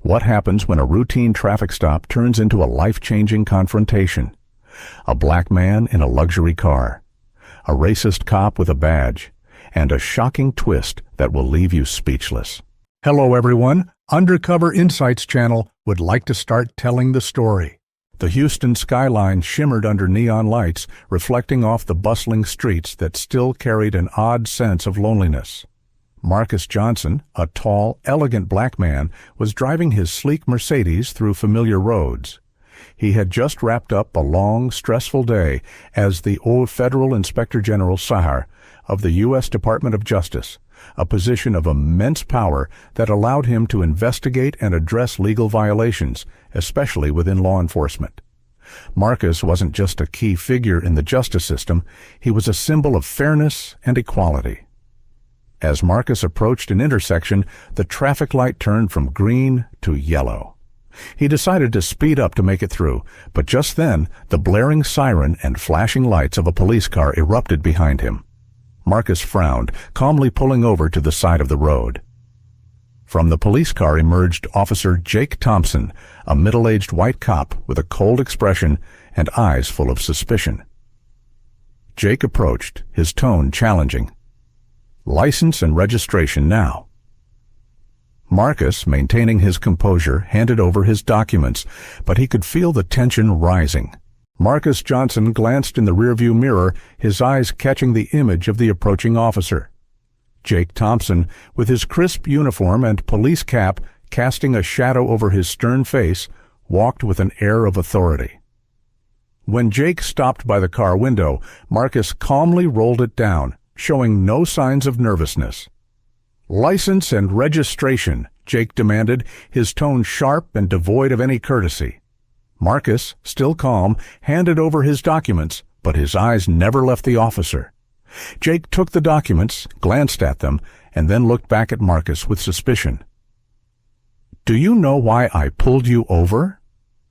What happens when a routine traffic stop turns into a life-changing confrontation? A black man in a luxury car, a racist cop with a badge, and a shocking twist that will leave you speechless. Hello everyone, Undercover Insights channel would like to start telling the story. The Houston skyline shimmered under neon lights, reflecting off the bustling streets that still carried an odd sense of loneliness. Marcus Johnson, a tall, elegant black man, was driving his sleek Mercedes through familiar roads. He had just wrapped up a long, stressful day as the Federal Inspector General Sahar of the U.S. Department of Justice, a position of immense power that allowed him to investigate and address legal violations, especially within law enforcement. Marcus wasn't just a key figure in the justice system, he was a symbol of fairness and equality. As Marcus approached an intersection, the traffic light turned from green to yellow. He decided to speed up to make it through, but just then, the blaring siren and flashing lights of a police car erupted behind him. Marcus frowned, calmly pulling over to the side of the road. From the police car emerged Officer Jake Thompson, a middle-aged white cop with a cold expression and eyes full of suspicion. Jake approached, his tone challenging. "License and registration now." Marcus, maintaining his composure, handed over his documents, but he could feel the tension rising. Marcus Johnson glanced in the rearview mirror, his eyes catching the image of the approaching officer. Jake Thompson, with his crisp uniform and police cap casting a shadow over his stern face, walked with an air of authority. When Jake stopped by the car window, Marcus calmly rolled it down, showing no signs of nervousness. "License and registration," Jake demanded, his tone sharp and devoid of any courtesy. Marcus, still calm, handed over his documents, but his eyes never left the officer. Jake took the documents, glanced at them, and then looked back at Marcus with suspicion. "Do you know why I pulled you over?"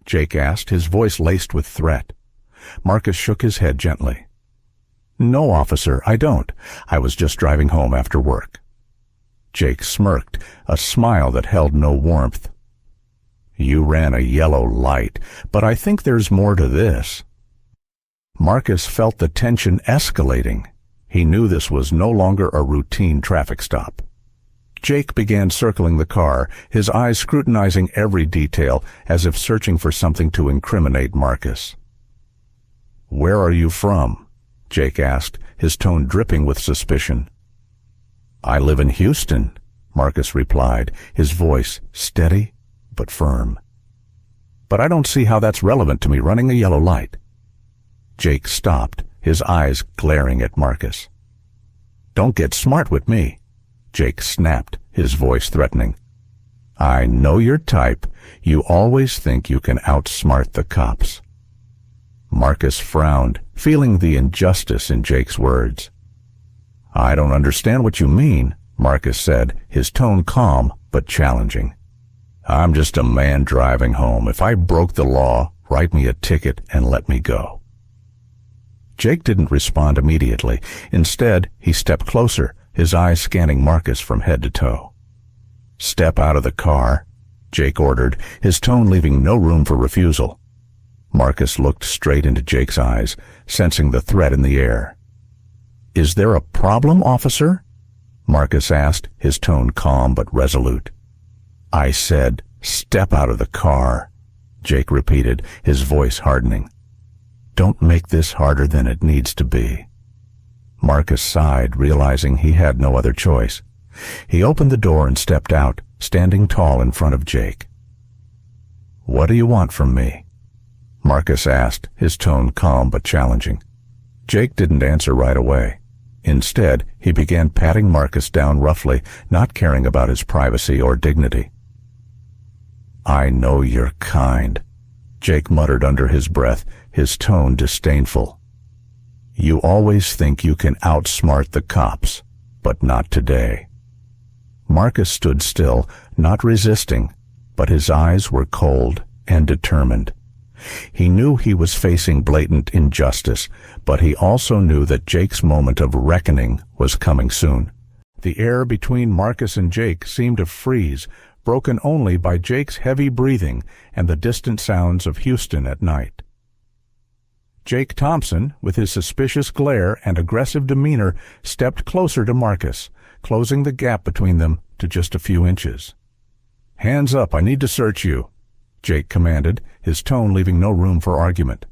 Jake asked, his voice laced with threat. Marcus shook his head gently. "No, officer, I don't. I was just driving home after work." Jake smirked, a smile that held no warmth. "You ran a yellow light, but I think there's more to this." Marcus felt the tension escalating. He knew this was no longer a routine traffic stop. Jake began circling the car, his eyes scrutinizing every detail as if searching for something to incriminate Marcus. "Where are you from?" Jake asked, his tone dripping with suspicion. "I live in Houston," Marcus replied, his voice steady but firm. "But I don't see how that's relevant to me running a yellow light." Jake stopped, his eyes glaring at Marcus. "Don't get smart with me," Jake snapped, his voice threatening. "I know your type. You always think you can outsmart the cops." Marcus frowned, feeling the injustice in Jake's words. "I don't understand what you mean," Marcus said, his tone calm but challenging. "I'm just a man driving home. If I broke the law, write me a ticket and let me go." Jake didn't respond immediately. Instead, he stepped closer, his eyes scanning Marcus from head to toe. "Step out of the car," Jake ordered, his tone leaving no room for refusal. Marcus looked straight into Jake's eyes, sensing the threat in the air. "Is there a problem, officer?" Marcus asked, his tone calm but resolute. "I said, step out of the car," Jake repeated, his voice hardening. "Don't make this harder than it needs to be." Marcus sighed, realizing he had no other choice. He opened the door and stepped out, standing tall in front of Jake. "What do you want from me?" Marcus asked, his tone calm but challenging. Jake didn't answer right away. Instead, he began patting Marcus down roughly, not caring about his privacy or dignity. "I know you're kind," Jake muttered under his breath, his tone disdainful. "You always think you can outsmart the cops, but not today." Marcus stood still, not resisting, but his eyes were cold and determined. He knew he was facing blatant injustice, but he also knew that Jake's moment of reckoning was coming soon. The air between Marcus and Jake seemed to freeze, broken only by Jake's heavy breathing and the distant sounds of Houston at night. Jake Thompson, with his suspicious glare and aggressive demeanor, stepped closer to Marcus, closing the gap between them to just a few inches. "Hands up, I need to search you," Jake commanded, his tone leaving no room for argument.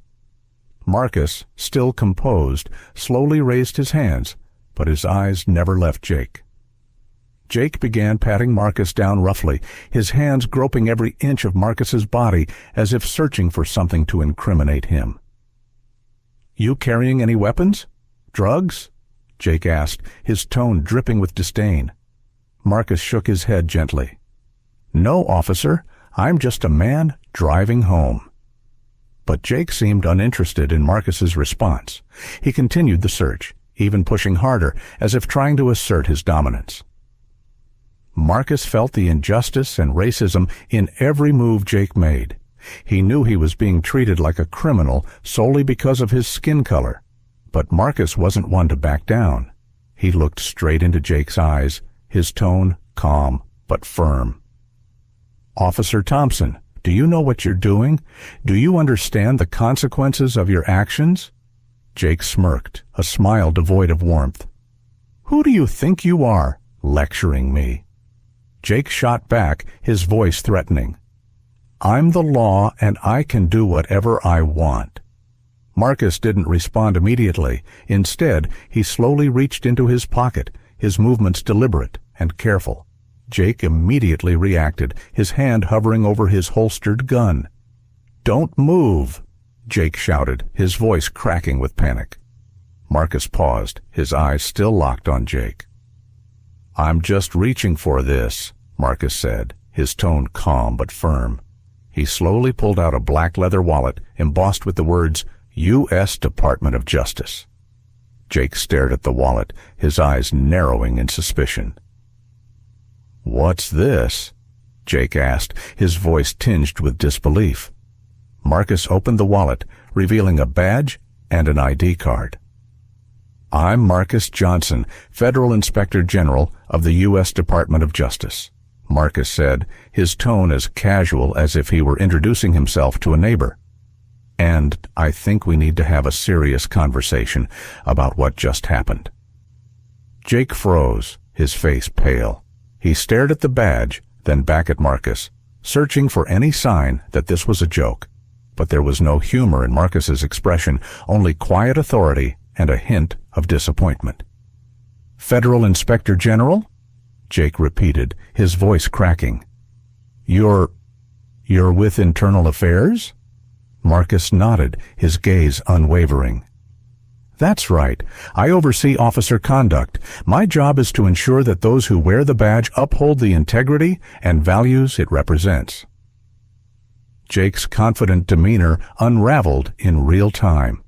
Marcus, still composed, slowly raised his hands, but his eyes never left Jake. Jake began patting Marcus down roughly, his hands groping every inch of Marcus's body as if searching for something to incriminate him. "You carrying any weapons? Drugs?" Jake asked, his tone dripping with disdain. Marcus shook his head gently. "No, officer, I'm just a man driving home." But Jake seemed uninterested in Marcus's response. He continued the search, even pushing harder, as if trying to assert his dominance. Marcus felt the injustice and racism in every move Jake made. He knew he was being treated like a criminal solely because of his skin color. But Marcus wasn't one to back down. He looked straight into Jake's eyes, his tone calm but firm. "Officer Thompson, do you know what you're doing? Do you understand the consequences of your actions?" Jake smirked, a smile devoid of warmth. "Who do you think you are, lecturing me?" Jake shot back, his voice threatening. "I'm the law, and I can do whatever I want." Marcus didn't respond immediately. Instead, he slowly reached into his pocket, his movements deliberate and careful. Jake immediately reacted, his hand hovering over his holstered gun. "Don't move!" Jake shouted, his voice cracking with panic. Marcus paused, his eyes still locked on Jake. "I'm just reaching for this," Marcus said, his tone calm but firm. He slowly pulled out a black leather wallet embossed with the words, U.S. Department of Justice. Jake stared at the wallet, his eyes narrowing in suspicion. "What's this?" Jake asked, his voice tinged with disbelief. Marcus opened the wallet, revealing a badge and an ID card. "I'm Marcus Johnson, Federal Inspector General of the U.S. Department of Justice," Marcus said, his tone as casual as if he were introducing himself to a neighbor. "And I think we need to have a serious conversation about what just happened." Jake froze, his face pale. He stared at the badge, then back at Marcus, searching for any sign that this was a joke. But there was no humor in Marcus's expression, only quiet authority and a hint of disappointment. "Federal Inspector General?" Jake repeated, his voice cracking. You're with Internal Affairs?" Marcus nodded, his gaze unwavering. "That's right. I oversee officer conduct. My job is to ensure that those who wear the badge uphold the integrity and values it represents." Jake's confident demeanor unraveled in real time.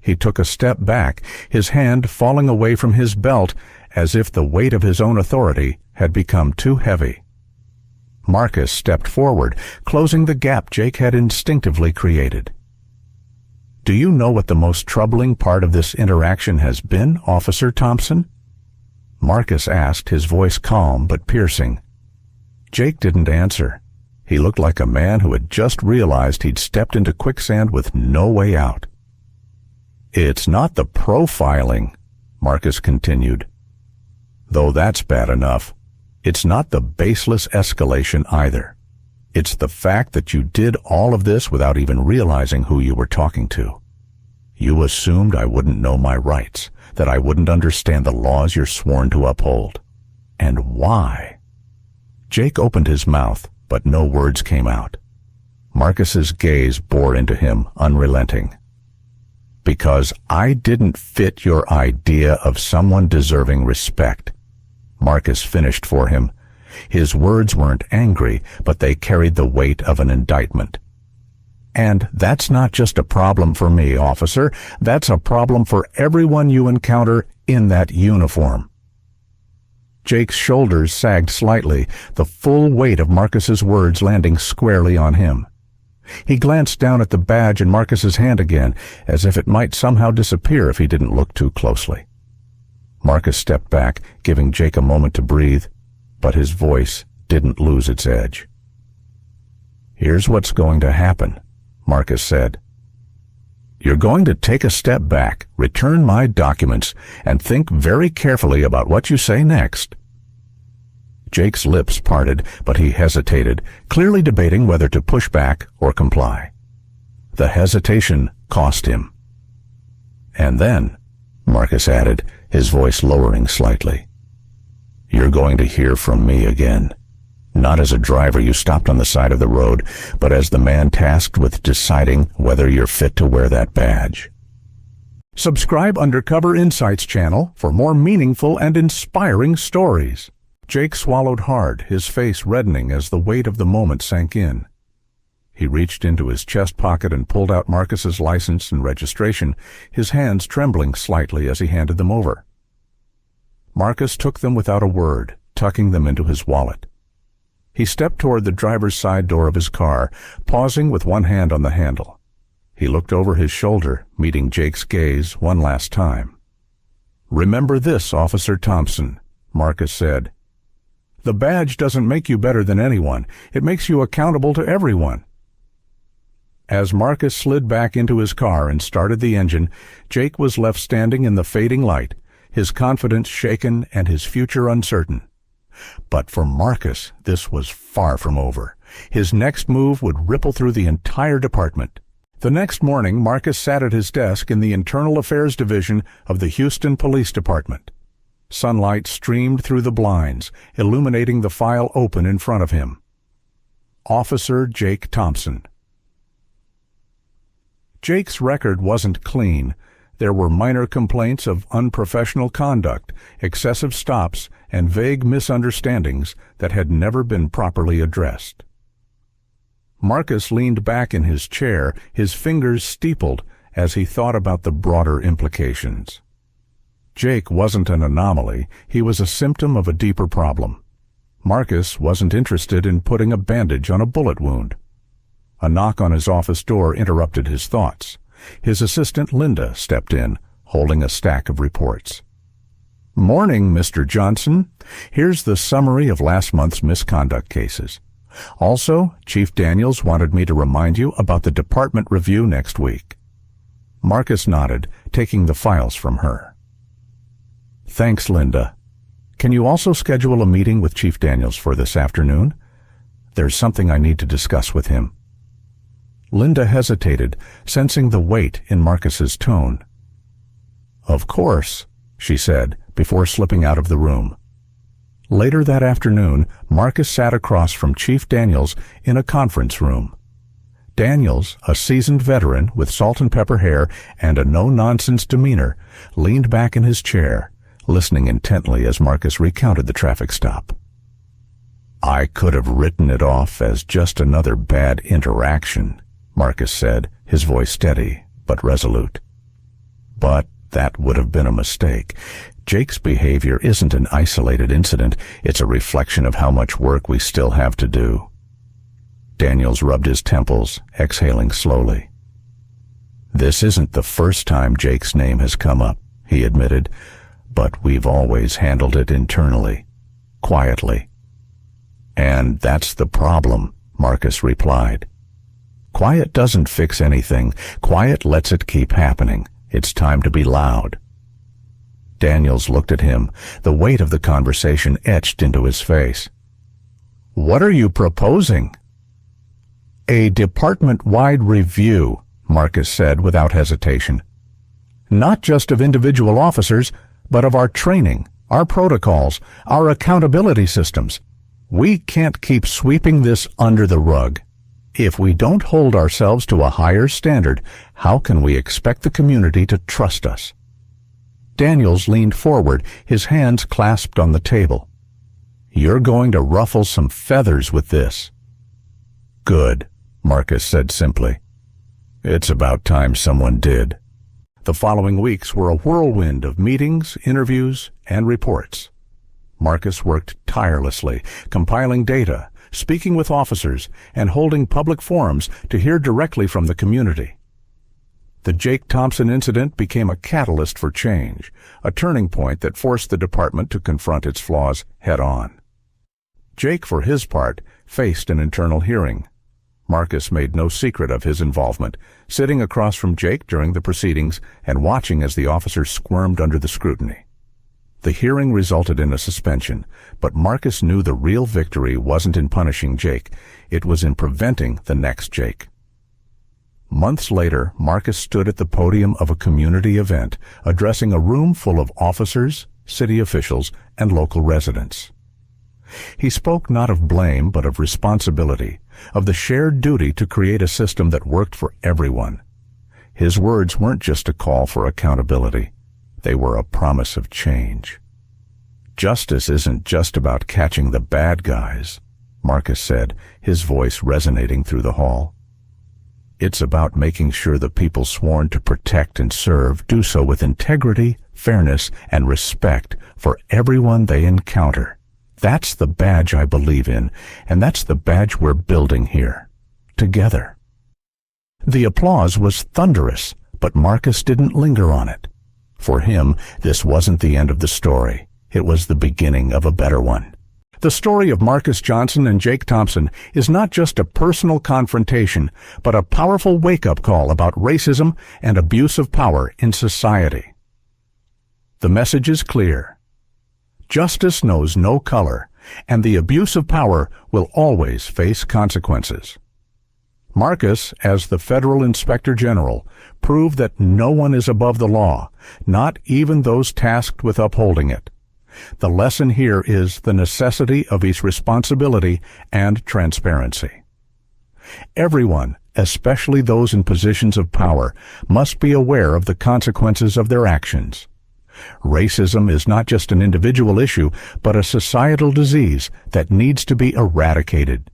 He took a step back, his hand falling away from his belt as if the weight of his own authority had become too heavy. Marcus stepped forward, closing the gap Jake had instinctively created. "Do you know what the most troubling part of this interaction has been, Officer Thompson?" Marcus asked, his voice calm but piercing. Jake didn't answer. He looked like a man who had just realized he'd stepped into quicksand with no way out. "It's not the profiling," Marcus continued. "Though that's bad enough. It's not the baseless escalation either. It's the fact that you did all of this without even realizing who you were talking to. You assumed I wouldn't know my rights, that I wouldn't understand the laws you're sworn to uphold. And why?" Jake opened his mouth, but no words came out. Marcus's gaze bore into him, unrelenting. "Because I didn't fit your idea of someone deserving respect," Marcus finished for him. His words weren't angry, but they carried the weight of an indictment. "And that's not just a problem for me, officer. That's a problem for everyone you encounter in that uniform." Jake's shoulders sagged slightly, the full weight of Marcus's words landing squarely on him. He glanced down at the badge in Marcus's hand again, as if it might somehow disappear if he didn't look too closely. Marcus stepped back, giving Jake a moment to breathe, but his voice didn't lose its edge. "Here's what's going to happen," Marcus said. "You're going to take a step back, return my documents, and think very carefully about what you say next." Jake's lips parted, but he hesitated, clearly debating whether to push back or comply. The hesitation cost him. "And then," Marcus added, his voice lowering slightly, "you're going to hear from me again. Not as a driver you stopped on the side of the road, but as the man tasked with deciding whether you're fit to wear that badge." Subscribe Undercover Insights channel for more meaningful and inspiring stories. Jake swallowed hard, his face reddening as the weight of the moment sank in. He reached into his chest pocket and pulled out Marcus's license and registration, his hands trembling slightly as he handed them over. Marcus took them without a word, tucking them into his wallet. He stepped toward the driver's side door of his car, pausing with one hand on the handle. He looked over his shoulder, meeting Jake's gaze one last time. "Remember this, Officer Thompson," Marcus said. "The badge doesn't make you better than anyone. It makes you accountable to everyone." As Marcus slid back into his car and started the engine, Jake was left standing in the fading light, his confidence shaken and his future uncertain. But for Marcus, this was far from over. His next move would ripple through the entire department. The next morning, Marcus sat at his desk in the Internal Affairs Division of the Houston Police Department. Sunlight streamed through the blinds, illuminating the file open in front of him. Officer Jake Thompson. Jake's record wasn't clean. There were minor complaints of unprofessional conduct, excessive stops, and vague misunderstandings that had never been properly addressed. Marcus leaned back in his chair, his fingers steepled as he thought about the broader implications. Jake wasn't an anomaly, he was a symptom of a deeper problem. Marcus wasn't interested in putting a bandage on a bullet wound. A knock on his office door interrupted his thoughts. His assistant Linda stepped in, holding a stack of reports. "Morning, Mr. Johnson. Here's the summary of last month's misconduct cases. Also, Chief Daniels wanted me to remind you about the department review next week." Marcus nodded, taking the files from her. "Thanks, Linda. Can you also schedule a meeting with Chief Daniels for this afternoon? There's something I need to discuss with him." Linda hesitated, sensing the weight in Marcus's tone. "Of course," she said, before slipping out of the room. Later that afternoon, Marcus sat across from Chief Daniels in a conference room. Daniels, a seasoned veteran with salt and pepper hair and a no-nonsense demeanor, leaned back in his chair, listening intently as Marcus recounted the traffic stop. "I could have written it off as just another bad interaction," Marcus said, his voice steady but resolute. "But that would have been a mistake. Jake's behavior isn't an isolated incident, it's a reflection of how much work we still have to do." Daniels rubbed his temples, exhaling slowly. "This isn't the first time Jake's name has come up," he admitted, "but we've always handled it internally, quietly." "And that's the problem," Marcus replied. "Quiet doesn't fix anything. Quiet lets it keep happening. It's time to be loud." Daniels looked at him, the weight of the conversation etched into his face. "What are you proposing?" "A department-wide review," Marcus said without hesitation. "Not just of individual officers, but of our training, our protocols, our accountability systems. We can't keep sweeping this under the rug. If we don't hold ourselves to a higher standard, how can we expect the community to trust us?" Daniels leaned forward, his hands clasped on the table. "You're going to ruffle some feathers with this." "Good," Marcus said simply. "It's about time someone did." The following weeks were a whirlwind of meetings, interviews, and reports. Marcus worked tirelessly, compiling data, speaking with officers, and holding public forums to hear directly from the community. The Jake Thompson incident became a catalyst for change, a turning point that forced the department to confront its flaws head-on. Jake, for his part, faced an internal hearing. Marcus made no secret of his involvement, sitting across from Jake during the proceedings and watching as the officers squirmed under the scrutiny. The hearing resulted in a suspension, but Marcus knew the real victory wasn't in punishing Jake, it was in preventing the next Jake. Months later, Marcus stood at the podium of a community event, addressing a room full of officers, city officials, and local residents. He spoke not of blame but of responsibility, of the shared duty to create a system that worked for everyone. His words weren't just a call for accountability. They were a promise of change. Justice isn't just about catching the bad guys, Marcus said, his voice resonating through the hall. It's about making sure the people sworn to protect and serve do so with integrity, fairness, and respect for everyone they encounter. That's the badge I believe in, and that's the badge we're building here, together. The applause was thunderous, but Marcus didn't linger on it. For him, this wasn't the end of the story. It was the beginning of a better one. The story of Marcus Johnson and Jake Thompson is not just a personal confrontation, but a powerful wake-up call about racism and abuse of power in society. The message is clear. Justice knows no color, and the abuse of power will always face consequences. Marcus, as the federal inspector general, proved that no one is above the law, not even those tasked with upholding it. The lesson here is the necessity of each responsibility and transparency. Everyone, especially those in positions of power, must be aware of the consequences of their actions. Racism is not just an individual issue, but a societal disease that needs to be eradicated.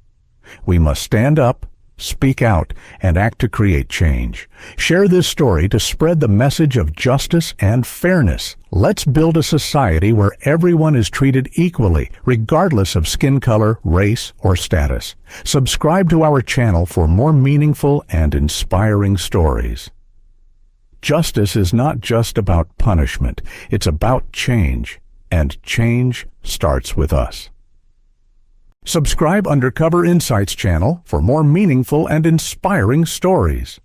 We must stand up, speak out, and act to create change. Share this story to spread the message of justice and fairness. Let's build a society where everyone is treated equally, regardless of skin color, race, or status. Subscribe to our channel for more meaningful and inspiring stories. Justice is not just about punishment, it's about change, and change starts with us. Subscribe Undercover Insights channel for more meaningful and inspiring stories.